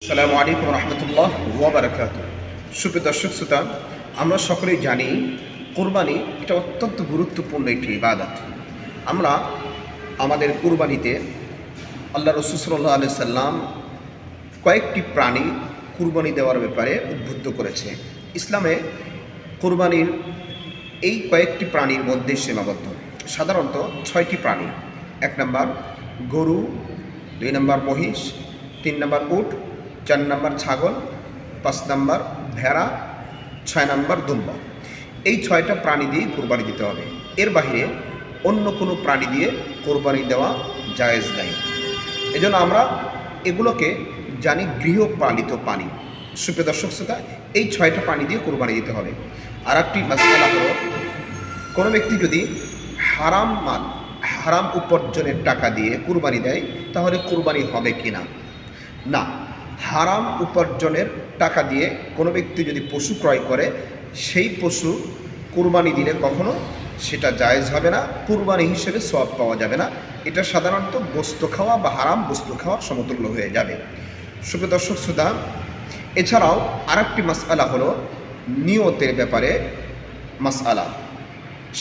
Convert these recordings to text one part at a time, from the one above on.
আসসালামু আলাইকুম রহমতুল্লাহ ওয়া বারাকাতুহু। সুপ্রিয় দর্শক শ্রোতা, আমরা সকলেই জানি কুরবানি এটা অত্যন্ত গুরুত্বপূর্ণ একটি ইবাদত। আমরা আমাদের কুরবানিতে আল্লাহ রাসূল সাল্লাল্লাহু আলাইহি সাল্লাম কয়েকটি প্রাণী কুরবানি দেওয়ার ব্যাপারে উদ্বুদ্ধ করেছে। ইসলামে কুরবানির এই কয়েকটি প্রাণীর মধ্যে সীমাবদ্ধ। সাধারণত 6টি প্রাণী। 1 নম্বর গরু, 2 নম্বর মহিষ, 3 নম্বর উট, 4 নম্বর ছাগল, 5 নম্বর ভেড়া, 6 নম্বর দুম্বা। এই 6টা প্রাণী দিয়ে কোরবানি দিতে হবে। এর বাইরে অন্য কোনো প্রাণী দিয়ে কোরবানি দেওয়া জায়েজ নাই। এজন্য আমরা এগুলোকে জানি গৃহপালিত প্রাণী। সুপ্রিয় দর্শক শ্রোতা, এই 6টা প্রাণী দিয়ে কোরবানি দিতে হবে। আর একটি মাসআলা হলো, কোনো ব্যক্তি যদি হারাম উপার্জনের টাকা দিয়ে কুরবানি দেয় তাহলে কুরবানি হবে কি না? না, হারাম উপার্জনের টাকা দিয়ে কোনো ব্যক্তি যদি পশু ক্রয় করে, সেই পশু কুরবানি দিলে কখনো সেটা জায়েজ হবে না, কুরবানি হিসেবে সওয়াব পাওয়া যাবে না। এটা সাধারণত গোশত খাওয়া বা হারাম বস্তু খাওয়ার সমতুল্য হয়ে যাবে। সুপ্রিয় দর্শক শ্রোতা, এছাড়াও আরেকটি মাসআলা হলো নিয়তের ব্যাপারে মাসআলা।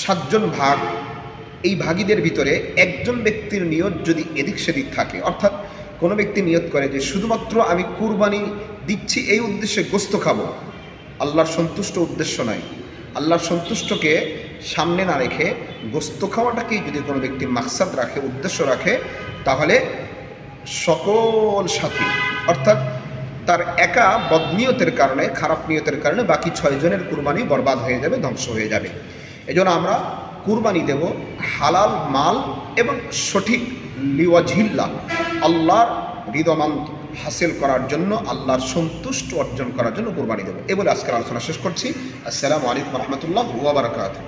7 জন ভাগ, এই ভাগীদের ভিতরে একজন ব্যক্তির নিয়ত যদি এদিক সেদিক থাকে, অর্থাৎ কোনো ব্যক্তি নিয়ত করে যে শুধুমাত্র আমি কুরবানি দিচ্ছি এই উদ্দেশ্যে গোশত খাবো, আল্লাহর সন্তুষ্ট উদ্দেশ্য নয়, আল্লাহর সন্তুষ্টকে সামনে না রেখে গোশত খাওয়াটাকেই যদি কোনো ব্যক্তি মাকসাদ রাখে, উদ্দেশ্য রাখে, তাহলে সকল সাথী, অর্থাৎ তার একা বদনিয়তের কারণে, খারাপ নিয়তের কারণে বাকি 6 জনের কুরবানি বরবাদ হয়ে যাবে, ধ্বংস হয়ে যাবে। এজন্য আমরা কুরবানি দেব হালাল মাল এবং সঠিক লিওয়াজহিল্লাহ, আল্লাহর রিদমান হাসিল করার জন্য, আল্লাহর সন্তুষ্ট অর্জন করার জন্য কুরবানি দেব। এ বলে আজকের আলোচনা শেষ করছি। আসসালামু আলাইকুম রহমতুল্লাহ ওয়া বারাকাতুহু।